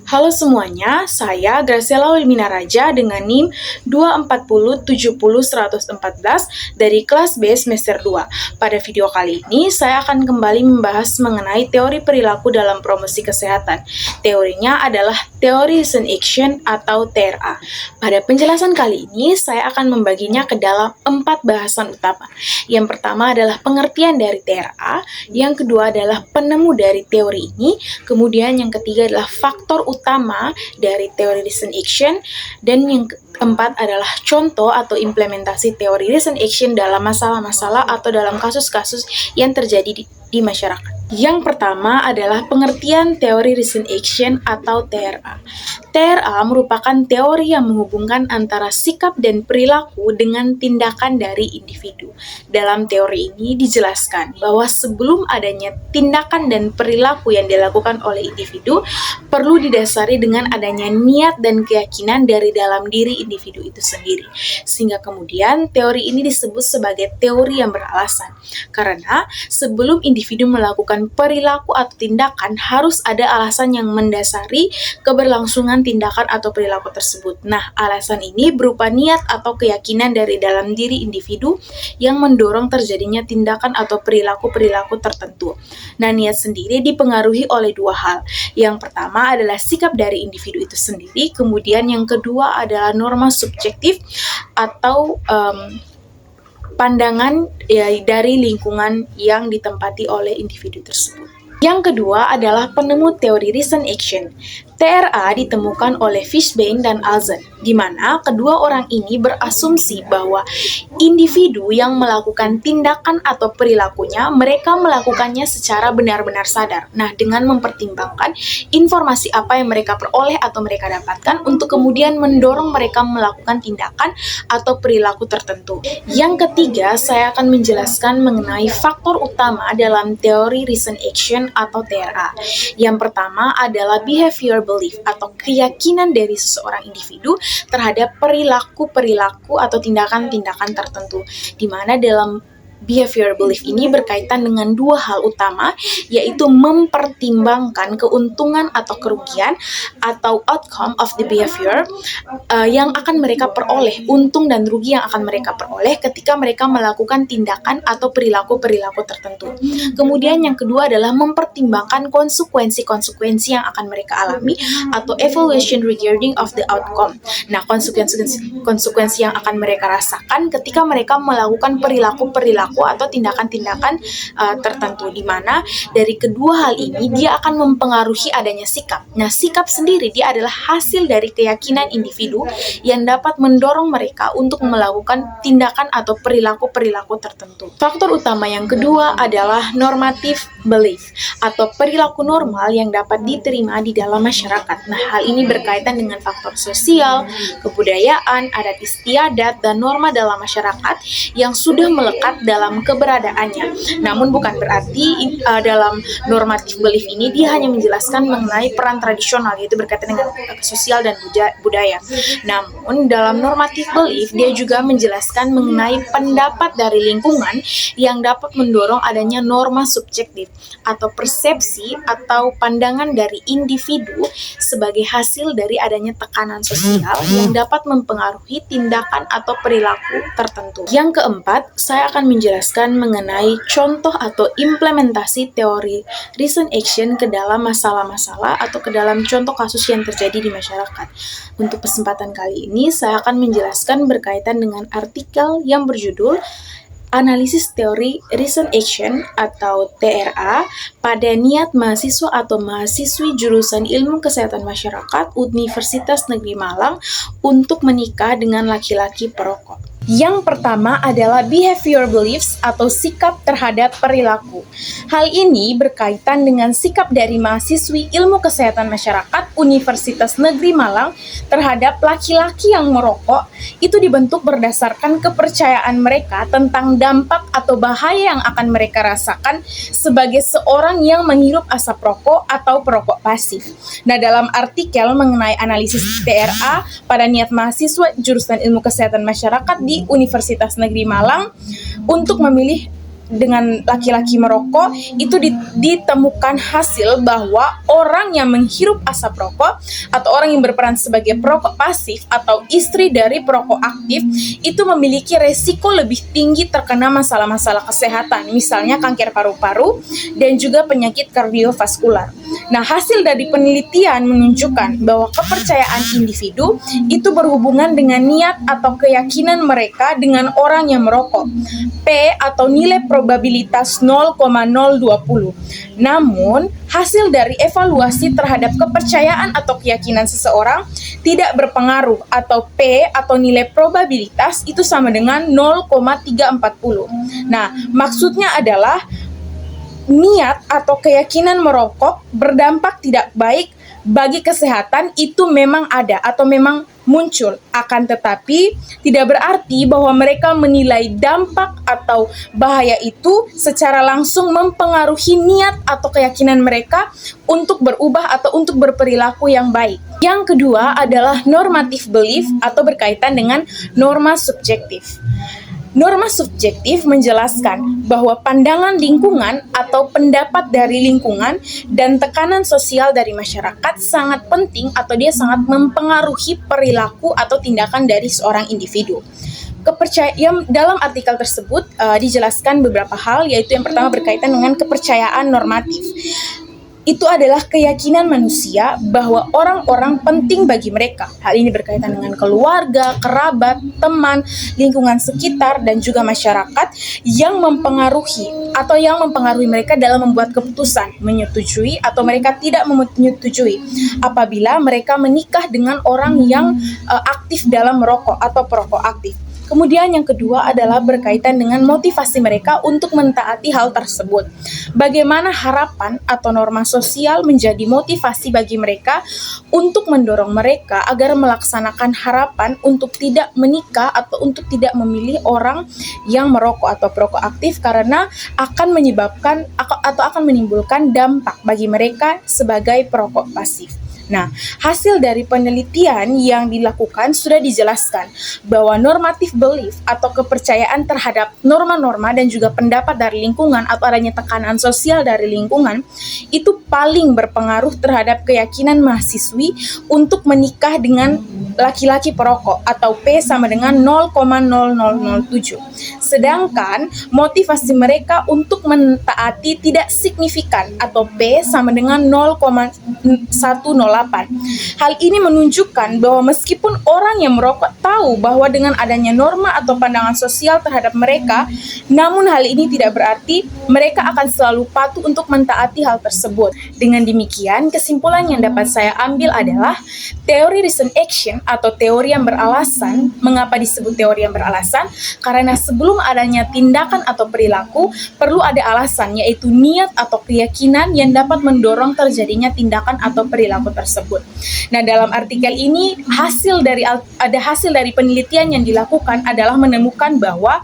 Halo semuanya, saya Graciela Wilmina Raja dengan NIM 240700114 dari kelas B semester 2. Pada video kali ini, saya akan kembali membahas mengenai teori perilaku dalam promosi kesehatan. Teorinya adalah teori reason action atau TRA. Pada penjelasan kali ini, saya akan membaginya ke dalam 4 bahasan utama. Yang pertama adalah pengertian dari TRA, yang kedua adalah penemu dari teori ini, kemudian yang ketiga adalah faktor utama dari teori reason action, dan yang keempat adalah contoh atau implementasi teori reason action dalam masalah-masalah atau dalam kasus-kasus yang terjadi di masyarakat. Yang pertama adalah pengertian teori reason action atau TRA. TRA merupakan teori yang menghubungkan antara sikap dan perilaku dengan tindakan dari individu. Dalam teori ini dijelaskan bahwa sebelum adanya tindakan dan perilaku yang dilakukan oleh individu, perlu didasari dengan adanya niat dan keyakinan dari dalam diri individu itu sendiri. Sehingga kemudian teori ini disebut sebagai teori yang beralasan. Karena sebelum individu melakukan perilaku atau tindakan, harus ada alasan yang mendasari keberlangsungan tindakan atau perilaku tersebut. Nah, alasan ini berupa niat atau keyakinan dari dalam diri individu yang mendorong terjadinya tindakan atau perilaku-perilaku tertentu. Nah, niat sendiri dipengaruhi oleh dua hal. Yang pertama adalah sikap dari individu itu sendiri, kemudian yang kedua adalah norma subjektif atau pandangan dari lingkungan yang ditempati oleh individu tersebut. Yang kedua adalah penemu teori reason action. TRA ditemukan oleh Fishbein dan Alzen, di mana kedua orang ini berasumsi bahwa individu yang melakukan tindakan atau perilakunya, mereka melakukannya secara benar-benar sadar. Nah, dengan mempertimbangkan informasi apa yang mereka peroleh atau mereka dapatkan untuk kemudian mendorong mereka melakukan tindakan atau perilaku tertentu. Yang ketiga, saya akan menjelaskan mengenai faktor utama dalam teori reason action atau TRA. Yang pertama adalah behavior belief atau keyakinan dari seseorang individu terhadap perilaku-perilaku atau tindakan-tindakan tertentu, di mana dalam behavior belief ini berkaitan dengan dua hal utama, yaitu mempertimbangkan keuntungan atau kerugian atau outcome of the behavior yang akan mereka peroleh, untung dan rugi yang akan mereka peroleh ketika mereka melakukan tindakan atau perilaku-perilaku tertentu. Kemudian yang kedua adalah mempertimbangkan konsekuensi-konsekuensi yang akan mereka alami atau evaluation regarding of the outcome. Nah, konsekuensi yang akan mereka rasakan ketika mereka melakukan perilaku-perilaku atau tindakan-tindakan tertentu, di mana dari kedua hal ini dia akan mempengaruhi adanya sikap. Nah, sikap sendiri dia adalah hasil dari keyakinan individu yang dapat mendorong mereka untuk melakukan tindakan atau perilaku-perilaku tertentu. Faktor utama yang kedua adalah normative belief atau perilaku normal yang dapat diterima di dalam masyarakat. Nah, hal ini berkaitan dengan faktor sosial, kebudayaan, adat istiadat, dan norma dalam masyarakat yang sudah melekat dalam keberadaannya. Namun bukan berarti dalam normative belief ini dia hanya menjelaskan mengenai peran tradisional, yaitu berkaitan dengan sosial dan budaya. Namun dalam normative belief dia juga menjelaskan mengenai pendapat dari lingkungan yang dapat mendorong adanya norma subjektif atau persepsi atau pandangan dari individu sebagai hasil dari adanya tekanan sosial yang dapat mempengaruhi tindakan atau perilaku tertentu. Yang keempat, saya akan menjelaskan mengenai contoh atau implementasi teori reason action ke dalam masalah-masalah atau ke dalam contoh kasus yang terjadi di masyarakat. Untuk kesempatan kali ini, saya akan menjelaskan berkaitan dengan artikel yang berjudul Analisis Teori Reason Action atau TRA pada niat mahasiswa atau mahasiswi jurusan Ilmu Kesehatan Masyarakat Universitas Negeri Malang untuk menikah dengan laki-laki perokok. Yang pertama adalah behavior beliefs atau sikap terhadap perilaku. Hal ini berkaitan dengan sikap dari mahasiswi Ilmu Kesehatan Masyarakat Universitas Negeri Malang terhadap laki-laki yang merokok. Itu dibentuk berdasarkan kepercayaan mereka tentang dampak atau bahaya yang akan mereka rasakan sebagai seorang yang menghirup asap rokok atau perokok pasif. Nah, dalam artikel mengenai analisis TRA pada niat mahasiswa jurusan Ilmu Kesehatan Masyarakat di Universitas Negeri Malang untuk memilih dengan laki-laki merokok itu ditemukan hasil bahwa orang yang menghirup asap rokok atau orang yang berperan sebagai perokok pasif atau istri dari perokok aktif itu memiliki resiko lebih tinggi terkena masalah-masalah kesehatan, misalnya kanker paru-paru dan juga penyakit kardiovaskular. Nah, hasil dari penelitian menunjukkan bahwa kepercayaan individu itu berhubungan dengan niat atau keyakinan mereka dengan orang yang merokok. P atau nilai probabilitas 0,020. Namun, hasil dari evaluasi terhadap kepercayaan atau keyakinan seseorang tidak berpengaruh atau P atau nilai probabilitas itu sama dengan 0,340. Nah, maksudnya adalah niat atau keyakinan merokok berdampak tidak baik bagi kesehatan itu memang ada atau memang muncul, akan tetapi tidak berarti bahwa mereka menilai dampak atau bahaya itu secara langsung mempengaruhi niat atau keyakinan mereka untuk berubah atau untuk berperilaku yang baik. Yang kedua adalah normative belief atau berkaitan dengan norma subjektif. Norma subjektif menjelaskan bahwa pandangan lingkungan atau pendapat dari lingkungan dan tekanan sosial dari masyarakat sangat penting atau dia sangat mempengaruhi perilaku atau tindakan dari seorang individu. Dalam artikel tersebut dijelaskan beberapa hal, yaitu yang pertama berkaitan dengan kepercayaan normatif. Itu adalah keyakinan manusia bahwa orang-orang penting bagi mereka. Hal ini berkaitan dengan keluarga, kerabat, teman, lingkungan sekitar, dan juga masyarakat yang mempengaruhi mereka dalam membuat keputusan, menyetujui atau mereka tidak menyetujui apabila mereka menikah dengan orang yang aktif dalam merokok atau perokok aktif. Kemudian yang kedua adalah berkaitan dengan motivasi mereka untuk mentaati hal tersebut. Bagaimana harapan atau norma sosial menjadi motivasi bagi mereka untuk mendorong mereka agar melaksanakan harapan untuk tidak menikah atau untuk tidak memilih orang yang merokok atau perokok aktif karena akan menyebabkan atau akan menimbulkan dampak bagi mereka sebagai perokok pasif. Nah, hasil dari penelitian yang dilakukan sudah dijelaskan bahwa normative belief atau kepercayaan terhadap norma-norma dan juga pendapat dari lingkungan atau adanya tekanan sosial dari lingkungan itu paling berpengaruh terhadap keyakinan mahasiswi untuk menikah dengan laki-laki perokok atau P sama dengan 0,0007. Sedangkan motivasi mereka untuk mentaati tidak signifikan atau P sama dengan 0,108. Hal ini menunjukkan bahwa meskipun orang yang merokok tahu bahwa dengan adanya norma atau pandangan sosial terhadap mereka, namun hal ini tidak berarti mereka akan selalu patuh untuk mentaati hal tersebut. Dengan demikian, kesimpulan yang dapat saya ambil adalah teori reason action atau teori yang beralasan. Mengapa disebut teori yang beralasan? Karena sebelum adanya tindakan atau perilaku, perlu ada alasan, yaitu niat atau keyakinan yang dapat mendorong terjadinya tindakan atau perilaku tersebut. Nah, dalam artikel ini hasil dari penelitian yang dilakukan adalah menemukan bahwa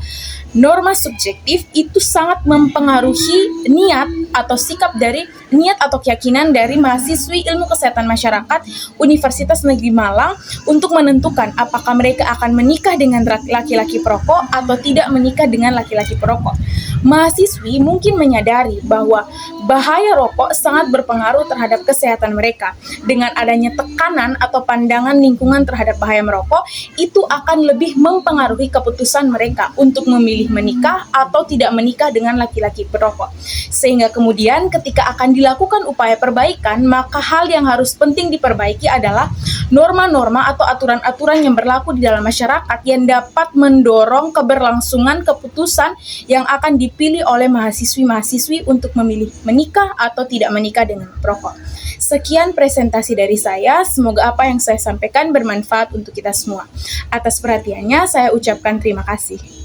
norma subjektif itu sangat mempengaruhi niat atau sikap dari niat atau keyakinan dari mahasiswi ilmu kesehatan masyarakat Universitas Negeri Malang untuk menentukan apakah mereka akan menikah dengan laki-laki perokok atau tidak menikah dengan laki-laki perokok. Mahasiswi mungkin menyadari bahwa bahaya rokok sangat berpengaruh terhadap kesehatan mereka. Dengan adanya tekanan atau pandangan lingkungan terhadap bahaya merokok, itu akan lebih mempengaruhi keputusan mereka untuk memilih menikah atau tidak menikah dengan laki-laki perokok. Sehingga kemudian ketika akan dilakukan upaya perbaikan, maka hal yang harus penting diperbaiki adalah norma-norma atau aturan-aturan yang berlaku di dalam masyarakat yang dapat mendorong keberlangsungan keputusan yang akan dipilih oleh mahasiswi-mahasiswi untuk memilih menikah atau tidak menikah dengan perokok. Sekian presentasi dari saya, semoga apa yang saya sampaikan bermanfaat untuk kita semua. Atas perhatiannya, saya ucapkan terima kasih.